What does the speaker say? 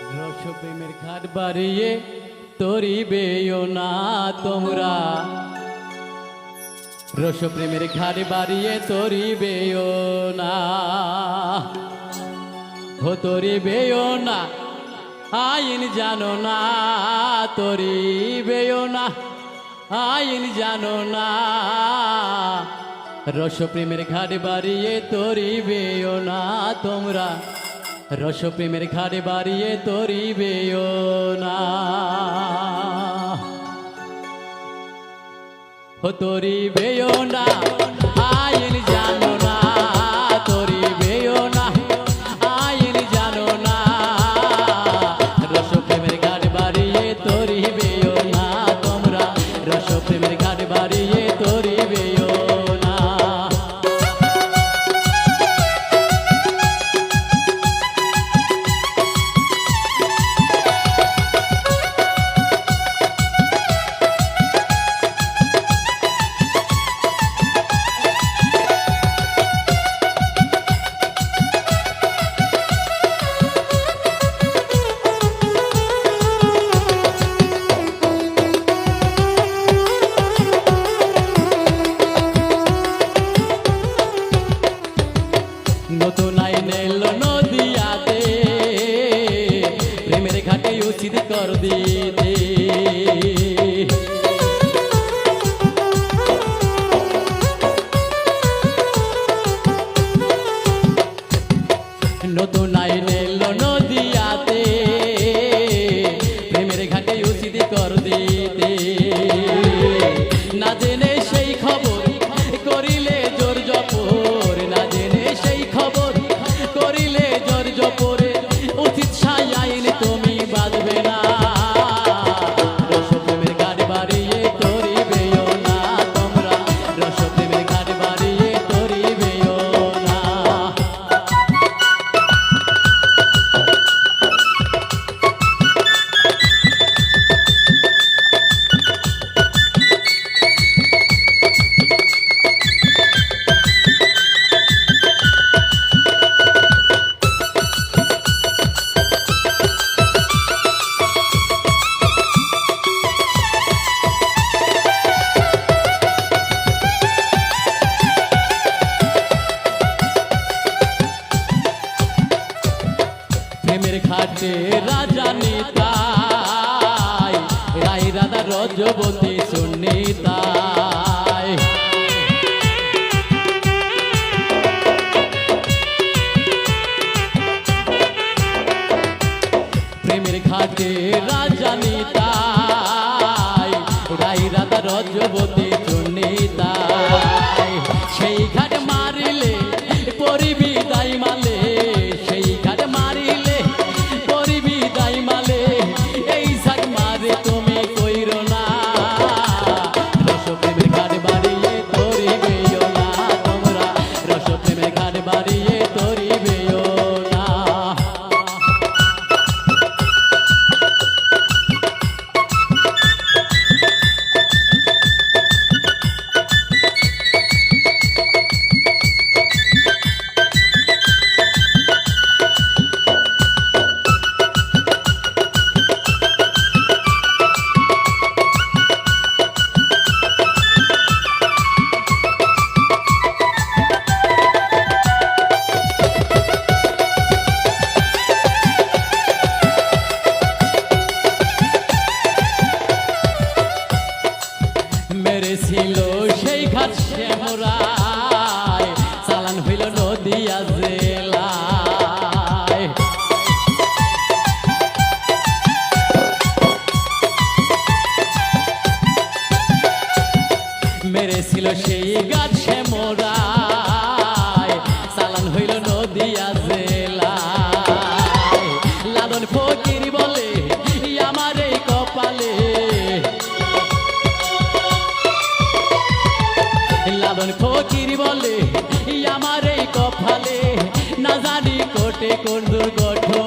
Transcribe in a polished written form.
রস প্রেমের ঘাট বাড়িয়ে তরিবেও না তোমরা, রস প্রেমের ঘাট বাড়িয়ে তরিবেও না, হো তরিবেও না, আইন জানো না, তরিবেও না, আইন জানো না, রস প্রেমের ঘাট বাড়িয়ে তরিবেও না তোমরা, রস প্রেমের ঘাট বাড়িয়ে তরিবেও না, ও তরিবেও না, আইন জানো না, তরিবেও না, আইন জানো না, রস প্রেমের ঘাট বাড়িয়ে তরিবেও না তোমরা, রস প্রেমের ঘাট বাড়িয়ে তরিবেও না। নতুন আইন এলো নদিয়াতে, প্রেমের ঘাটে উচিত কর দিতে, নতুন আইন এলো নদিয়াতে, প্রেমের ঘাটে উচিত কর দিতে, না জেনে সেই খবর করিলে জোর জপর, না জেনে সেই খবর করিলে জোর জপরে, উচিত সাই আইন তুমি বাঁধবে না, রস প্রেমের ঘাট বাড়িয়ে তরিবেও না তোমরা, রস প্রেমের ঘাট বাড়িয়ে তরিবেও না। প্রেমের ঘাটে রাজা নিতাই, রাই রাধা রজবতী সুনিতাই, প্রেমের ঘাটে রাজা নিতাই, রাই রাধা রজবতী সুনিতাই, সেই ঘাট মারিলে পরিবি দাই মালে, সেই ঘাট মারিলে পরিবি দাই মালে, এই ঝাট মারে তুমি কইরো না, রস প্রেমের ঘাট বাড়িয়ে তরিবেও না তোমরা, রস প্রেমের ঘাট বাড়িয়ে তরিবেও না। মেরেছিল সেই ঘাট শ্যামরায়, চালান হইল নদিয়া জেলায়, মেরেছিল সেই ঘাট শ্যামরায়, চালান হইল নদিয়া জেলায়, লালন ফকির বলে আমার এই কপালে, লালন ফকির বলে আমার এই কপালে, না জানি কোটে কোন দুর্ঘটনা।